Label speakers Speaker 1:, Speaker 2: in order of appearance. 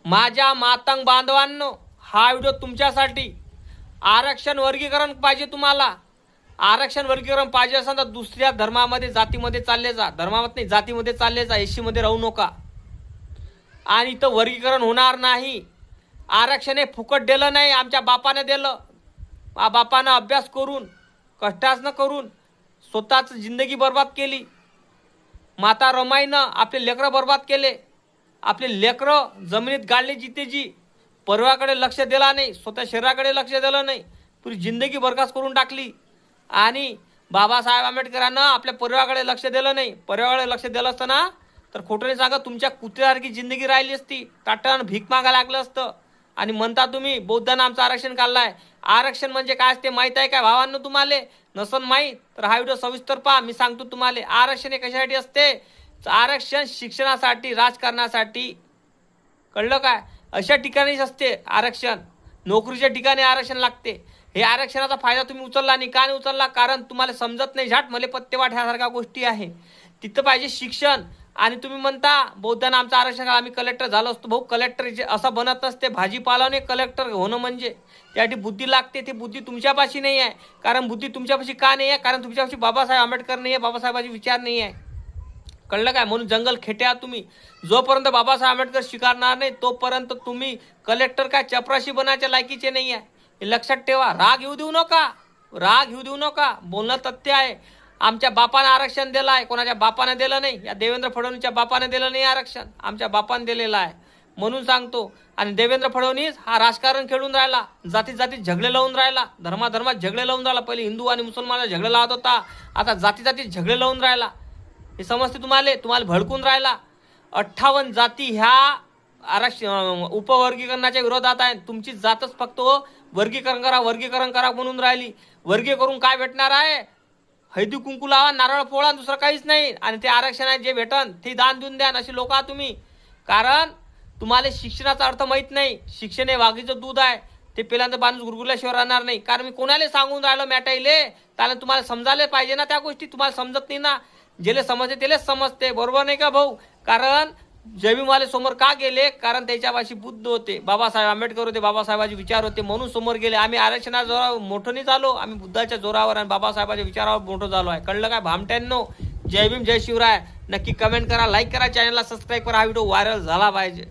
Speaker 1: माझ्या मातंग बांधवांनो, हा व्हिडिओ तुमच्यासाठी। आरक्षण वर्गीकरण पाहिजे तुम्हाला, आरक्षण वर्गीकरण पाहिजे असेल तर दुसऱ्या धर्मामध्ये जातीमध्ये चालले जा, धर्मामध्ये नाही जातीमध्ये चालले जा, एससी मध्ये राहू नका। आणि इथं वर्गीकरण होणार नाही। आरक्षण हे फुकट दिलं नाही, आमच्या बापाने दिलं। बापानं अभ्यास करून कष्टाच न करून स्वतःच जिंदगी बर्बाद केली। माता रमाईनं आपले लेकरं बर्बाद केले, आपले लेकरं जमिनीत गाडले जितेजी। परिवाराकडे लक्ष दिला नाही, स्वतः शरीराकडे लक्ष दिलं नाही, पुरी जिंदगी बरखास्त करून टाकली। आणि बाबासाहेब आंबेडकरांना आपल्या परिवाराकडे लक्ष दिलं नाही। परिवाराकडे लक्ष दिलं असतं ना तर खोटं नाही सांगा, तुमच्या कुत्र्यासारखी जिंदगी राहिली असती, टाटानं भीक मागायला लागलं असतं। आणि म्हणता तुम्ही बौद्धांना आमचं आरक्षण काढलंय। आरक्षण म्हणजे काय असते माहीत आहे काय भावांनो? तुम्हाला नसन माहीत तर हा व्हिडिओ सविस्तर पहा, मी सांगतो तुम्हाला। आरक्षण हे कशासाठी असते? आरक्षण शिक्षणासाठी, राजकारणासाठी, कळलं काय? अशा ठिकाणीच असते आरक्षण, नोकरीच्या ठिकाणी आरक्षण लागते। हे आरक्षणाचा फायदा तुम्ही उचलला नाही, का नाही उचलला? कारण तुम्हाला समजत नाही, झाट मले पत्तेवाट ह्यासारख्या गोष्टी आहे। तिथं पाहिजे शिक्षण। आणि तुम्ही म्हणता बौद्धांना आमचं आरक्षण, आम्ही कलेक्टर झालो असतो। भाऊ, कलेक्टर असं बनत नसते, भाजीपालाने कलेक्टर होणं म्हणजे त्यासाठी बुद्धी लागते। ती बुद्धी तुमच्यापाशी नाही आहे। कारण बुद्धी तुमच्यापाशी का नाही आहे? कारण तुमच्यापाशी बाबासाहेब आंबेडकर नाही आहे, बाबासाहेबांचे विचार नाही आहे, कळलं काय? म्हणून जंगल खेटे आहात तुम्ही। जोपर्यंत बाबासाहेब आंबेडकर स्वीकारणार नाही तोपर्यंत तुम्ही कलेक्टर काय चपराशी बनायच्या लायकीचे नाही आहे, हे लक्षात ठेवा। राग येऊ देऊ नका, राग येऊ देऊ नका, बोलणं तथ्य आहे। आमच्या बापानं आरक्षण दिलं आहे, कोणाच्या बापानं दिलं नाही। या देवेंद्र फडणवीसच्या बापानं दिलं नाही आरक्षण, आमच्या बापानं दिलेलं आहे, म्हणून सांगतो। आणि देवेंद्र फडणवीस हा राजकारण खेळून राहिला, जातीत जातीत झगडे लावून राहिला, धर्माधर्मात झगडे लावून राहिला। पहिले हिंदू आणि मुसलमानाला झगडे लावत होता, आता जाती जातीत झगडे लावून राहिला। हे समजते तुम्हाला? तुम्हाला भडकून राहिला। 58 जाती ह्या आरक्षण उपवर्गीकरणाच्या विरोधात आहे। तुमची जातच फक्त वर्गीकरण करा, वर्गीकरण करा म्हणून राहिली। वर्गीकरण करून काय भेटणार आहे? हळदी कुंकू लावा, नारळ फोडा, दुसरं काहीच नाही। आणि ते आरक्षण आहे जे भेटन ते दान देऊन द्या, अशी लोक आहात तुम्ही। कारण तुम्हाला शिक्षणाचा अर्थ माहीत नाही। शिक्षण हे वाघीचं दूध आहे, ते पहिल्यांदा माणूस गुरगुरल्याशिवाय राहणार नाही। कारण मी कोणाला सांगून राहिलो मॅटाईले, त्याला तुम्हाला समजायला पाहिजे ना, त्या गोष्टी तुम्हाला समजत नाही ना। जेले समजते तेलेच समजते, बरोबर नाही का भाऊ? कारण जयभीमवाले समोर का गेले? कारण त्याच्यापाशी बुद्ध होते, बाबासाहेब आंबेडकर होते, बाबासाहेबांचे विचार होते, म्हणून समोर गेले। आम्ही आरक्षणाच्या जोरावर मोठं नाही झालो, आम्ही बुद्धाच्या जोरावर आणि बाबासाहेबांच्या विचारावर मोठं झालो आहे, कळलं काय भामट्यांनो? जय भीम, जय शिवराय। नक्की कमेंट करा, लाईक करा, चॅनलला सबस्क्राईब करा, हा व्हिडिओ व्हायरल झाला पाहिजे।